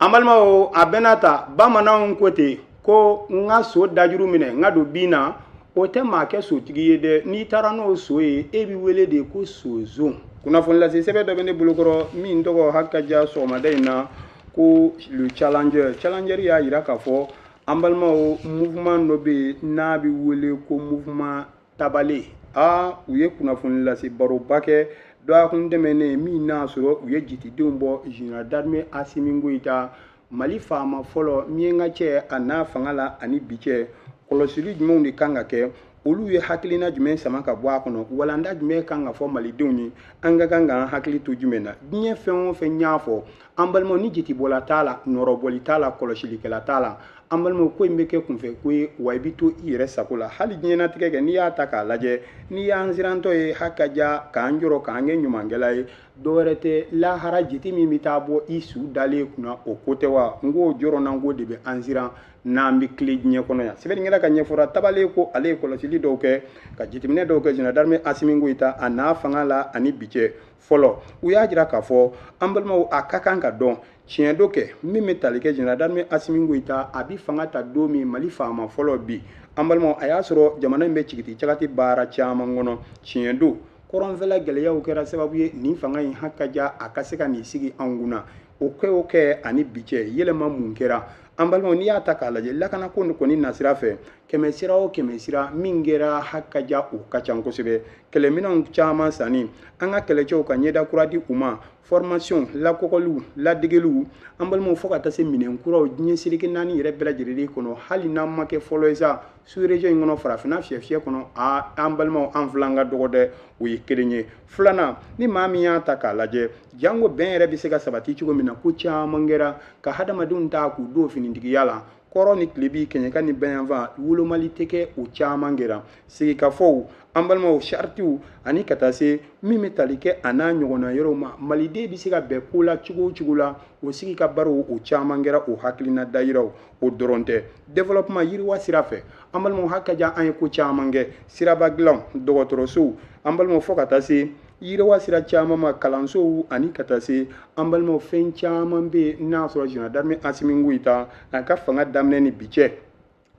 an balimaw a bɛɛ n'a ta bamananw ko ten ko n ka so dajuru minɛ n ka don bin na o tɛ maa kɛ sotigi ye dɛ n'i taara n'o so ye e bɛ wele de ko sozon kunnafoni lase sɛbɛn dɔ bɛ ne bolokɔrɔ min tɔgɔ hakaja sɔgɔmada in na ko le challenger y'a jira k'a fɔ an balimaw mouvement dɔ bɛ yen n'a bɛ wele ko mouvement tabale u ye kunnafoni lase baroba kɛ dɔ a kun tɛmɛnen min n'a sɔrɔ u ye jitidenw bɔ général d'armée Asimi Goïta mali faama fɔlɔ min ka cɛ a n'a fanga la ani bi cɛ kɔlɔsili jumɛnw de kan ka kɛ olu ye hakilina jumɛn sama ka bɔ a kɔnɔ walanda jumɛn kan ka fɔ malidenw ye an ka kan k'an hakili to jumɛn na diɲɛ fɛn o fɛn y'a fɔ an balimaw ni jitibɔla t'a la nɔrɔbɔli t'a la kɔlɔsilikɛla t'a la an balimaw ko in bɛ kɛ kunfɛ ko ye wa i bɛ to i yɛrɛ sago la hali diɲɛnatigɛ kɛ n'i y'a ta k'a lajɛ n'i y'an sirantɔ ye hakaja k'an jɔrɔ k'an kɛ ɲumankɛla ye dɔwɛrɛ tɛ lahara jiti min bɛ taa bɔ i su dalen kunna o ko tɛ wa n ko jɔrɔ n'an ko de bɛ an siran n'an bɛ tile diɲɛ kɔnɔ yan sɛbɛnnikɛla ka ɲɛfɔra tabalen ko ale ye kɔlɔsili dɔw kɛ ka jateminɛ dɔw kɛ Général d'armée Assimi Goïta a n'a fanga la ani bi cɛ fɔlɔ u y'a jira k'a fɔ an balimaw a ka kan ka dɔn tiɲɛ dɔ kɛ min bɛ tali kɛ Général d'armée Assimi Goïta a bɛ fanga ta don min Mali faama fɔlɔ bi an balimaw a y'a sɔrɔ jamana in bɛ cigiti cagati baara caman kɔnɔ tiɲɛ don kɔrɔnfɛla gɛlɛyaw kɛra sababu ye nin fanga in hakaja a ka se ka nin sigi an kunna o kɛ ani bi cɛ yɛlɛma mun kɛra an balimaw n'i y'a ta k'a lajɛ lakana ko kɔni nasira fɛ kɛmɛ sira o kɛmɛ sira min kɛra hakaja o ka ca kosɛbɛ kɛlɛminɛnw caman sanni an ka kɛlɛcɛw ka ɲɛda kura di u ma formation lakɔkɔliw ladegeliw an balimaw fo ka taa se minɛn kuraw diɲɛ seleke naani yɛrɛ bɛɛ lajɛlen kɔnɔ hali n'an ma kɛ fɔlɔ ye sa sous-région in kɔnɔ farafinna fiyɛ kɔnɔ an balimaw an filan ka dɔgɔ dɛ o ye kelen ye filanan ni maa min y'a ta k'a lajɛ jango bɛn yɛrɛ bɛ se ka sabati cogo min na ko caman kɛra ka hadamadenw ta k'u don finitigiya la kɔrɔ ni tilebi kɛɲɛka ni bɛnyanfan wolomali tɛ kɛ o caman kɛra sigikafɔw an balimaw saritiw ani ka taa se min bɛ tali kɛ a n'a ɲɔgɔnna yɔrɔw ma maliden bɛ se ka bɛn ko la cogo o cogo la o sigi ka barow o caman kɛra o hakilina dayiraw o dɔrɔn tɛ développement yiriwa sira fɛ an balimaw hakaja an ye ko caman kɛ siraba dilan dɔgɔtɔrɔsow an balimaw fo ka taa se yiriwa sira caman ma kalansow ani ka taa se an balimaw fɛn caman bɛ n'a sɔrɔ Général d'armée Assimi Goïta a ka fanga daminɛ ni bi cɛ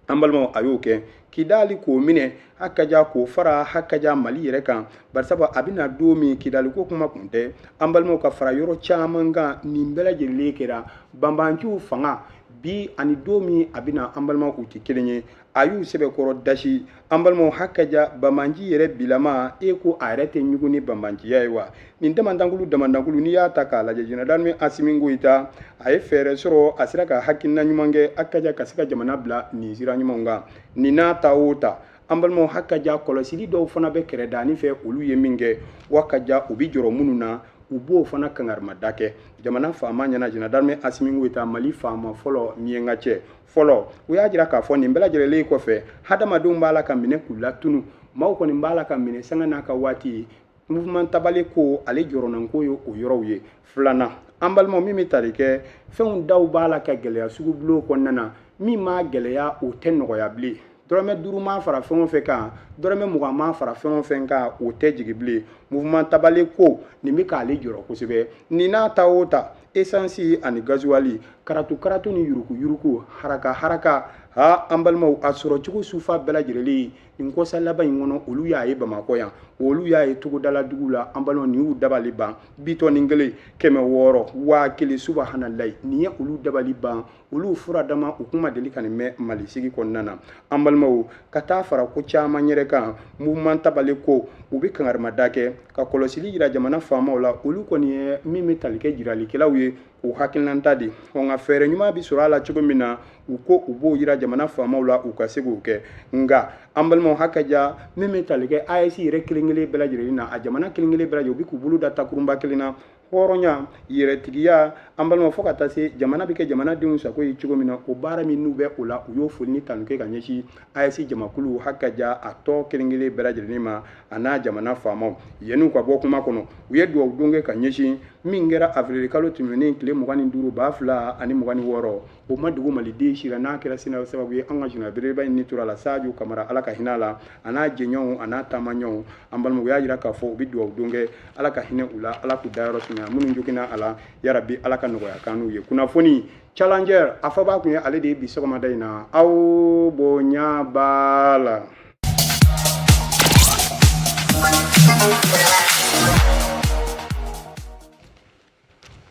an balimaw a y'o kɛ kidali k'o minɛ hakaja k'o fara hakaja Mali yɛrɛ kan barisabula a bɛna don min kidali ko kuma kun tɛ an balimaw ka fara yɔrɔ caman kan nin bɛɛ lajɛlen kɛra banbanciw fanga bi ani don min a bɛna an balimaw u tɛ kelen ye a y'u sɛbɛkɔrɔ dasi an balimaw hakaja banbanci yɛrɛ bilama e ko a yɛrɛ tɛ ɲugun ni banbanciya ye wa nin damadankulu n'i y'a ta k'a lajɛ Général d'armée Assimi Goïta a ye fɛɛrɛ sɔrɔ a sera ka hakilina ɲuman kɛ hakaja ka se ka jamana bila nin sira ɲumanw kan nin n'a ta o ta an balimaw hakaja kɔlɔsili dɔw fana bɛ kɛrɛdaani fɛ olu ye min kɛ wakaja u bɛ jɔrɔ minnu na u b'o fana kangarimada kɛ jamana faama ɲɛna Général d'armée Assimi Goïta Mali faama fɔlɔ miɲɛnka cɛ fɔlɔ u y'a jira k'a fɔ nin bɛɛ lajɛlen kɔfɛ hadamadenw b'a la ka minɛ k'u latunu maaw kɔni b'a la ka minɛ sanga n'a ka waati ye mouvement tabale ko ale jɔrɔnanko ye o yɔrɔw ye filanan an balimaw min bɛ tali kɛ fɛnw daw b'a la ka gɛlɛya sugu bulon kɔnɔna na min ma gɛlɛya o tɛ nɔgɔya bilen dɔrɔmɛ 5 ma fara fɛn o fɛn kan dɔrɔmɛ 20 ma fara fɛn o fɛn kan o tɛ jigi bilen mouvement tabale ko nin bɛ k'ale jɔrɔ kosɛbɛ nin n'a ta o ta essence ani gasoil karatu ni yuruku haraka an balimaw a sɔrɔ cogo sufa bɛɛ lajɛlen nin kɔsa laban in kɔnɔ olu y'a ye Bamakɔ yan olu y'a ye togodala dugu la an balimaw nin y'u dabali ban bitɔnin kelen 600 1000 subahanallahi nin ye olu dabali ban olu fura dama u kuma deli ka nin mɛn Mali sigi kɔnɔna na an balimaw ka taa fara ko caman yɛrɛ kan mouvement tabale ko u bɛ kangarimada kɛ ka kɔlɔsili jira jamana faamaw la olu kɔni ye min bɛ tali kɛ jiralikɛlaw ye u hakilinanta de nka fɛɛrɛ ɲuman bɛ sɔrɔ a la cogo min na u ko u b'o jira jamana faamaw la u ka se k'o kɛ nka an balimaw hakaja min bɛ tali kɛ AES yɛrɛ kelen-kelen bɛɛ lajɛlen na a jamana kelen-kelen bɛɛ lajɛlen u bɛ k'u bolo da takurunba kelen na hɔrɔnya yɛrɛtigiya an balimaw fo ka taa se jamana bɛ kɛ jamanadenw sago ye cogo min na o baara min n'u bɛ o la u y'o foli ni tanu kɛ ka ɲɛsin AES jamakulu hakaja a tɔ kelen-kelen bɛɛ lajɛlen ma a n'a jamana faamaw yan'u ka bɔ kuma kɔnɔ u ye dugawu don kɛ ka ɲɛsin min kɛra avril kalo tɛmɛnen tile 25 2026 o ma dugu maliden sira n'a kɛra sina sababu ye an ka Général belebeleba in ni tora la Sadio Kamara ala ka hinɛ a la a n'a jɛɲɔgɔnw a n'a taamaɲɔgɔnw an balimaw u y'a jira k'a fɔ u bɛ dugawu don kɛ ala ka hinɛ u la ala k'u dayɔrɔ sumaya minnu joginna a la yarabi ala ka nɔgɔya kan n'u ye kunnafoni challenger a fɔ b'a kun ye ale de ye bi sɔgɔmada in na aw bonya b'a la.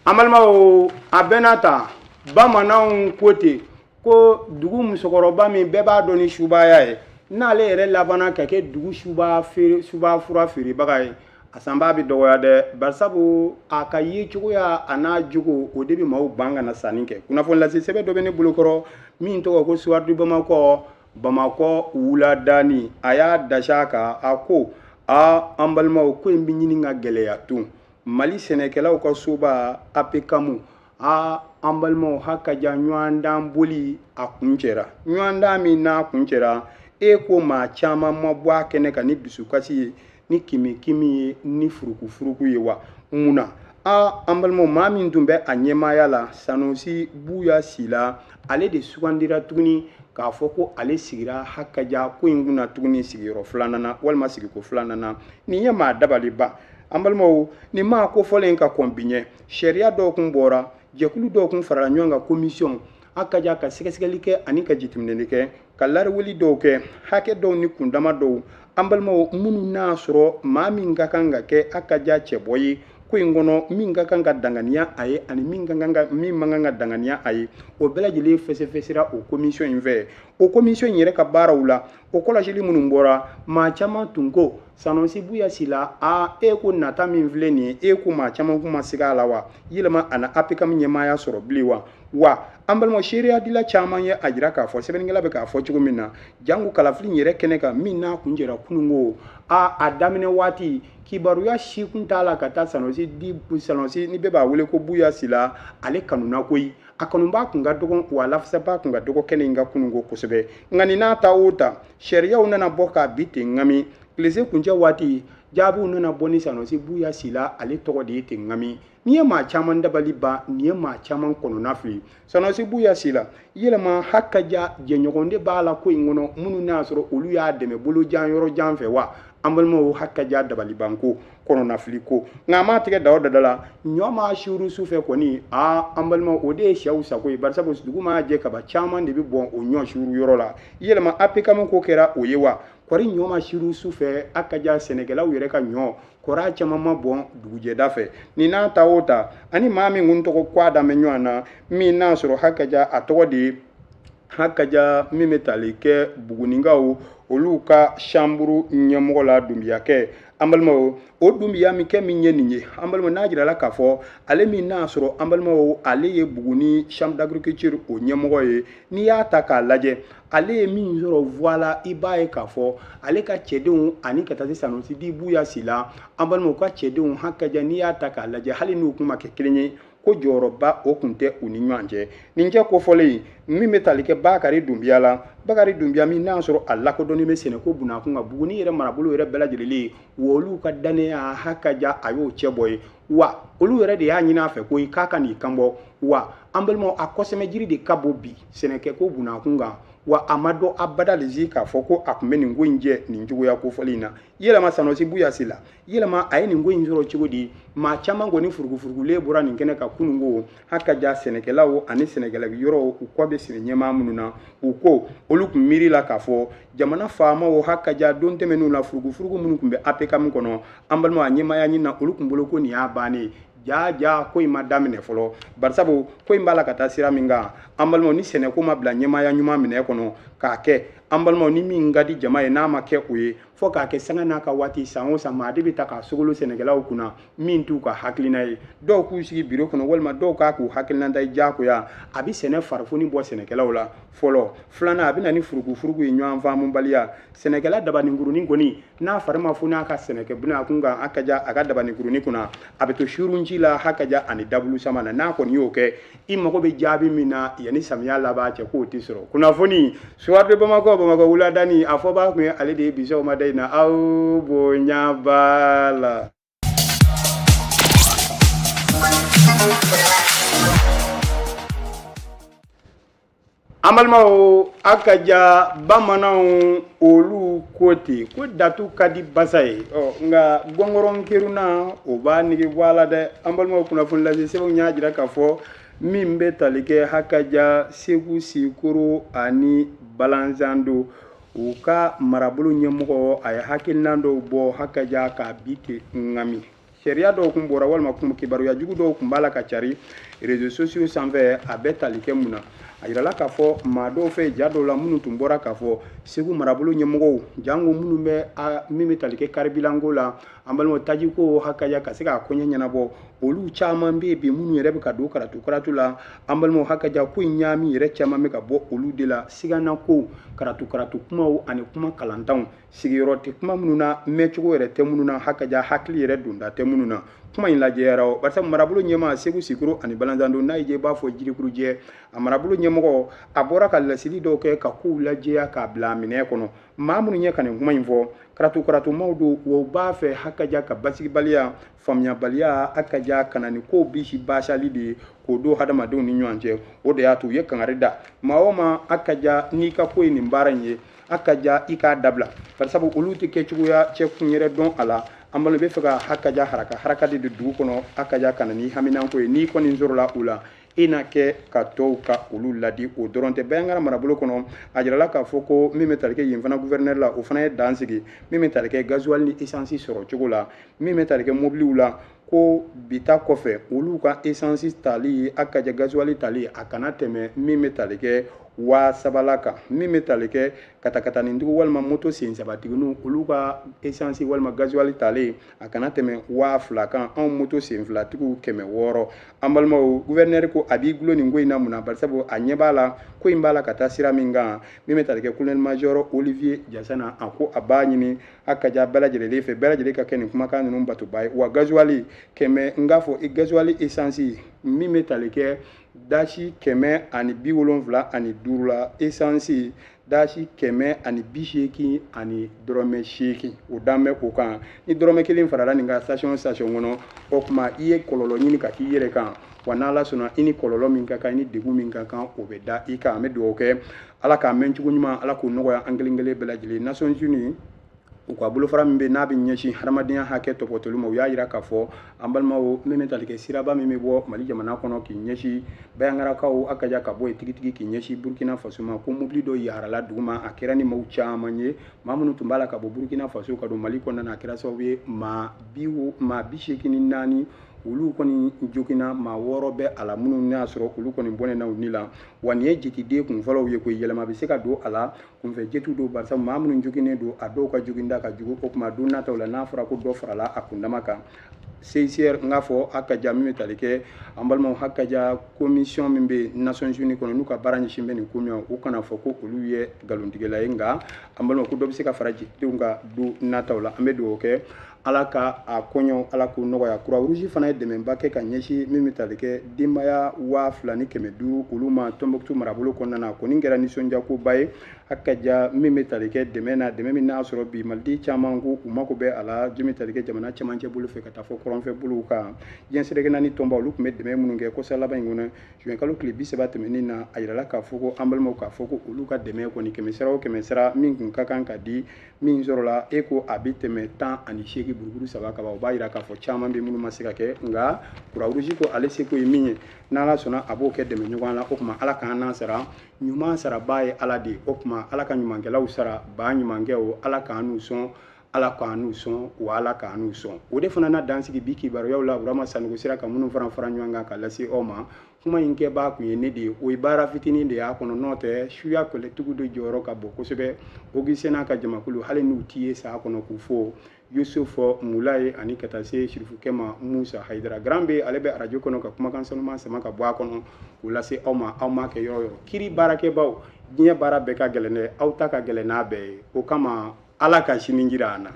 an balimaw a bɛɛ n'a ta bamananw ko ten ko dugu musokɔrɔba min bɛɛ b'a dɔn ni subaya ye n'ale yɛrɛ labanna ka kɛ dugu suba fura feerebaga ye a sanba bi dɔgɔya dɛ barisabu a ka ye cogoya a n'a jogo o de bi maaw ban ka na sanni kɛ kunnafoni lase sɛbɛn dɔ bɛ ne bolokɔrɔ min tɔgɔ ko Suwadu Bamakɔ wuladani a y'a dasi a kan a ko an balimaw ko in bi ɲini ka gɛlɛya tun Mali sɛnɛkɛlaw ka soba APCAM an balimaw hakaja ɲɔgɔn dan boli a kun cɛra ɲɔgɔn dan min n'a kun cɛra e ko maa caman ma bɔ a kɛnɛ kan ni dusukasi ye ni kimi ye ni furuku ye wa munna an balimaw maa min tun bɛ a ɲɛmaaya la Sanusi Buya Sila ale de sugandira tuguni k'a fɔ ko ale sigira hakaja ko in kunna tuguni sigiyɔrɔ filanan walima sigiko filanan nin ye maa dabaliba an balimaw nin maa ko fɔlen ka kɔn bi ɲɛ sariya dɔw kun bɔra jɛkulu dɔw kun farala ɲɔgɔn kan commission hakaja ka sɛgɛsɛgɛli kɛ ani ka jateminɛli kɛ ka lariweli dɔw kɛ hakɛ dɔw ni kundama dɔw an balimaw minnu n'a sɔrɔ maa min ka kan ka kɛ hakaja cɛbɔ ye ko in kɔnɔ min ka kan ka danganiya a ye ani min man kan ka danganiya a ye o bɛɛ lajɛlen fɛsɛfɛsɛra o commission in fɛ o commission in yɛrɛ ka baaraw la o kɔlɔsili minnu bɔra maa caman tun ko Sanusi Buya Sila e ko nata min filɛ nin ye e ko maa caman kuma seg'a la wa yɛlɛma a na APCAM ɲɛmaaya sɔrɔ bilen wa an balimaw seereya dila caman ye a jira k'a fɔ sɛbɛnnikɛla bɛ k'a fɔ cogo min na jango kalafili yɛrɛ kɛnɛ kan min n'a kun jɛra kununko a daminɛ waati kibaruya si kun t'a la ka taa Sanusi ni bɛɛ b'a wele ko Buya Sila ale kanuna koyi a kanuba kun ka dɔgɔ wa lafasaba kun ka dɔgɔ kɛnɛ in ka kununko kosɛbɛ nka nin n'a ta o ta sariyaw nana bɔ k'a bi ten ŋami tilese kuncɛ waati jaabiw nana bɔ ni Sanusi Buya Sila ale tɔgɔ de ye ten ŋami nin ye maa caman dabali ban nin ye maa caman kɔnɔna fili Sanusi Buya Sila yɛlɛma hakaja jɛɲɔgɔn de b'a la ko in kɔnɔ minnu n'a sɔrɔ olu y'a dɛmɛ bolojan yɔrɔ jan fɛ wa an balimaw hakaja dabalibanko kɔnɔna fili ko nka a m'a tigɛ da o dada la ɲɔ maa siuru su fɛ kɔni an balimaw o de ye sɛw sago ye barisabu dugu maa jɛ kaba caman de bɛ bɔn o ɲɔ siuru yɔrɔ la yɛlɛma APCAM ko kɛra o ye wa kɔri ɲɔ ma siuru su fɛ hakaja sɛnɛkɛlaw yɛrɛ ka ɲɔ kɔrɔ caman ma bɔn dugujɛda fɛ nin n'a ta o ta ani maa min kun tɔgɔ k'a damɛ ɲɔgɔn na min n'a sɔrɔ hakaja a tɔgɔ de ye hakaja min bɛ tali kɛ buguninkaw olu ka chambre ɲɛmɔgɔ la Dunbiyakɛ an balimaw o Dunbiya min kɛ min ye nin ye an balimaw n'a jirala k'a fɔ ale min n'a sɔrɔ an balimaw ale ye Buguni chambre d'agriculture o ɲɛmɔgɔ ye n'i y'a ta k'a lajɛ ale ye min sɔrɔ voilà i b'a ye k'a fɔ ale ka cɛdenw ani ka taa se Sanusi Buya Sila an balimaw ka cɛdenw hakaja n'i y'a ta k'a lajɛ hali n'u kuma kɛ kelen ye ko jɔyɔrɔba o kun tɛ u ni ɲɔgɔn cɛ nin kɛ kofɔlen min bɛ tali kɛ Bakari Dunbiya la Bakari Dunbiya min n'a sɔrɔ a lakodɔnnen bɛ sɛnɛko bunakun kan Buguni yɛrɛ marabolo yɛrɛ bɛɛ lajɛlen wa olu ka danaya hakaja a y'o cɛ bɔ ye wa olu yɛrɛ de y'a ɲini a fɛ ko k'a ka n'i kanbɔ wa an balimaw a kɔsɛmɛjiri de ka bɔ bi sɛnɛkɛko bunakun kan wa a ma dɔn abada lezi k'a fɔ ko a kun bɛ nin ko in jɛ nin cogoya kofɔli in na yɛlɛma Sanusi Buya Sila yɛlɛma a ye nin ko in sɔrɔ cogo di maa caman kɔni furukufurukulen bɔra nin kɛnɛ ka kununko hakaja sɛnɛkɛlaw ani sɛnɛkɛla yɔrɔ u kɔ bɛ sɛnɛ ɲɛmaa minnu na u ko olu kun miiri la k'a fɔ jamana faamaw hakaja don tɛmɛn'u la furukufuruku minnu kun bɛ APCAM kɔnɔ an balima a ɲɛmaaya ɲini na olu kun bolo ko nin y'a bannen ja ko in ma daminɛ fɔlɔ barisabu ko in b'a la ka taa sira min kan an balimaw ni sɛnɛko ma bila ɲɛmaaya ɲuman minɛ kɔnɔ k'a kɛ an balimaw ni min ka di jama ye n'a ma kɛ o ye fo k'a kɛ sanga n'a ka waati san o san maa de bɛ ta k'a sogolo sɛnɛkɛlaw kunna min t'u ka hakilina ye dɔw k'u sigi biro kɔnɔ walima dɔw k'a k'u hakilina ta diyagoya a bɛ sɛnɛ farifoni bɔ sɛnɛkɛlaw la fɔlɔ filanan a bɛ na ni furukufuruku ye ɲɔgɔn faamubaliya sɛnɛkɛla dabaninkurunin kɔni n'a fari ma fo n'a ka sɛnɛkɛ bunakun kan hakaja a ka dabaninkurunin kunna a bɛ to surunci la hakaja ani dabulu sama na n'a kɔni y'o kɛ i mago bɛ jaabi min na yanni samiya laban cɛ k'o tɛ sɔrɔ kunnafoni Suwadu Bamakɔ wuladani a fɔ b'a kun ye ale de ye bi sɔgɔmada in na aw bonya b'a la. An balimaw hakaja bamananw olu ko ten ko datu ka di basa ye nka gɔngɔrɔn keruna o b'a nege bɔ a la dɛ an balimaw kunnafoni lase sɛbɛnw y'a jira k'a fɔ min bɛ tali kɛ hakaja Segu Sikoro ani Balanzan u ka marabolo ɲɛmɔgɔ a ye hakilina dɔw bɔ hakaja k'a bi ten ŋami sariya dɔw kun bɔra walima kibaruya jugu dɔw kun b'a la ka cari réseaux sociaux sanfɛ a bɛ tali kɛ mun na a yirala k'a fɔ maa dɔw fɛ ja dɔw la minnu tun bɔra k'a fɔ Segu marabolo ɲɛmɔgɔw jango minnu bɛ min bɛ tali kɛ karibilanko la an balimaw tajiko hakaya ka se k'a koɲɛ ɲɛnabɔ olu caman bɛ bi minnu yɛrɛ bɛ ka don karatu la an balimaw hakaja ko in ɲaami yɛrɛ caman bɛ ka bɔ olu de la sigana ko karatu kumaw ani kuma kalantanw sigiyɔrɔ tɛ kuma minnu na mɛcogo yɛrɛ tɛ minnu na hakaja hakili yɛrɛ donda tɛ minnu na kuma in lajɛyara o barisa marabolo ɲɛma Segu Sikoro ani Balazando n'a ye b'a fɔ Jirikurujɛ a marabolo ɲɛmɔgɔ a bɔra ka lasili dɔw kɛ ka kow lajɛya k'a bila minɛ kɔnɔ maa minnu ɲɛ ka nin kuma in fɔ karatumaw don o b'a fɛ hakaja ka basigibaliya faamuyabaliya hakaja kana ni kow bisi basali de ye k'o don hadamadenw ni ɲɔgɔn cɛ o de y'a to u ye kangari da maa o maa hakaja n'i ka ko ye nin baara in ye hakaja i k'a dabila barisabu olu tɛ kɛ cogoya cɛ kun yɛrɛ dɔn a la an balo bɛ fɛ ka hakaja haraka de dugu kɔnɔ hakaja kana ni haminanko ye n'i kɔni sɔrɔla u la i na kɛ ka tɔw ka olu ladi o dɔrɔn tɛ Bayangara marabolo kɔnɔ a jirala k'a fɔ ko min bɛ tali kɛ yen fana gouverneur la o fana ye dan sigi min bɛ tali kɛ gasoil ni essence sɔrɔ cogo la min bɛ tali kɛ mobiliw la ko bita kɔfɛ olu ka essence tali hakaja gasoil tali a kana tɛmɛ min bɛ tali kɛ 7,000 la kan min bɛ tali kɛ katakatanintigiw walima moto sen sabatigiw olu ka essence walima gasoil tali a kana tɛmɛ 2,000 kan anw moto sen filatigiw 600 an balimaw gouverneur ko a b'i gulo nin ko in na mun na barisabu a ɲɛ b'a la ko in b'a la ka taa sira min kan min bɛ tali kɛ colonel major Olivier Jasana a ko a b'a ɲini hakaja bɛɛ lajɛlen fɛ bɛɛ lajɛlen ka kɛ nin kumakan ninnu batoba ye wa gasoil kɛmɛ n k'a fɔ gasoil essence min bɛ tali kɛ dashi 175 la essence dashi 180 ani dɔrɔmɛ 8 o dan bɛ o kan ni dɔrɔmɛ 1 farala nin ka station kɔnɔ o kuma i ye kɔlɔlɔ ɲini ka k'i yɛrɛ kan wa n'Ala sɔnna i ni kɔlɔlɔ min ka kan i ni degun min ka kan o bɛ da i kan an bɛ dugawu kɛ Ala k'a mɛn cogo ɲuman Ala k'o nɔgɔya an kelen kelen bɛɛ lajɛlen Nations Unies u ka bolofara min bɛ n'a bɛ ɲɛsin hadamadenya hakɛ tɔpɔtɔli ma u y'a jira k'a fɔ an balimaw min bɛ tali kɛ siraba min bɛ bɔ Mali jamana kɔnɔ k'i ɲɛsin Bayangarakaw hakaja ka bɔ yen tigitigi k'i ɲɛsin Burkina Faso ma ko mobili dɔ yaharala dugu ma a kɛra ni maaw caman ye maa minnu tun b'a la ka bɔ Burkina Faso ka don Mali kɔnɔna a kɛra sababu ye maa 84 olu kɔni jogina maa 6 bɛ a la minnu ne y'a sɔrɔ olu kɔni bɔnɛna u ni la wa nin ye jitiden kun fɔlɔw ye ko yɛlɛma bɛ se ka don a la kunfɛ jitu don barisa maa minnu joginen don a dɔw ka joginda ka jugu o kuma don nataw la n'a fɔra ko dɔ farala a kundama kan CICR n k'a fɔ hakaja min bɛ tali kɛ an balimaw hakaja commission min bɛ Nations Unies kɔnɔ n'u ka baara ɲɛsin bɛ nin ko min u kana fɔ ko olu ye nkalontigɛla ye nka an balimaw ko dɔ bɛ se ka fara jitidenw ka don nataw la an bɛ dugawu kɛ Ala ka a koɲɔw Ala k'o nɔgɔya Croix-Rouge fana ye dɛmɛba kɛ ka ɲɛsin min bɛ tali kɛ denbaya 2,500 olu ma Tombouctou marabolo kɔnɔna na kɔni kɛra nisɔndiyakoba ye hakaja min bɛ tali kɛ dɛmɛ min n'a sɔrɔ bi maliden caman ko u mako bɛ a la min bɛ tali kɛ jamana cɛmancɛ bolo fɛ ka taa fɔ kɔrɔnfɛ bolow kan diɲɛ seleke naani tɔnba olu tun bɛ dɛmɛ minnu kɛ kɔsa laban in kɔnɔ juin kalo tile 30 tɛmɛnin na a yirala k'a fɔ ko an balimaw k'a fɔ ko olu ka dɛmɛ kɔni kɛmɛsara o kɛmɛsara min kun ka kan ka di min sɔrɔla e ko a bɛ tɛmɛ 18 buruburu 3 ka ban o b'a jira k'a fɔ caman bɛ minnu ma se ka kɛ nka Croix-Rouge ko ale seko ye min ye n'Ala sɔnna a b'o kɛ dɛmɛ ɲɔgɔn la o kuma Ala k'an n'an sara ɲuman saraba ye Ala de o kuma Ala ka ɲumankɛlaw sara ba ɲumankɛ o Ala k'an n'u sɔn Ala k'an n'u sɔn wa Ala k'an n'u sɔn o de fana na dansigi bi kibaruyaw la Burama Sanogo sera ka minnu fara ɲɔgɔn kan ka lase aw ma kuma in kɛbaa kun ye ne de ye o ye baara fitinin de y'a kɔnɔ n'o tɛ suya kɔlɛtigiw de jɔyɔrɔ ka bon kosɛbɛ Augustin n'a ka jamakulu hali n'u t'i ye sa kɔnɔ k'u fo Yusuf Mulaye ani ka taa se Sirifukɛ ma Musa Hayidara Grand B ale bɛ radio kɔnɔ ka kumakan sanuman sama ka bɔ a kɔnɔ k'u lase aw ma aw m'a kɛ yɔrɔ o yɔrɔ kiri baarakɛbaw diɲɛ baara bɛɛ ka gɛlɛn dɛ aw ta ka gɛlɛn n'a bɛɛ ye o kama Ala ka sini jira an na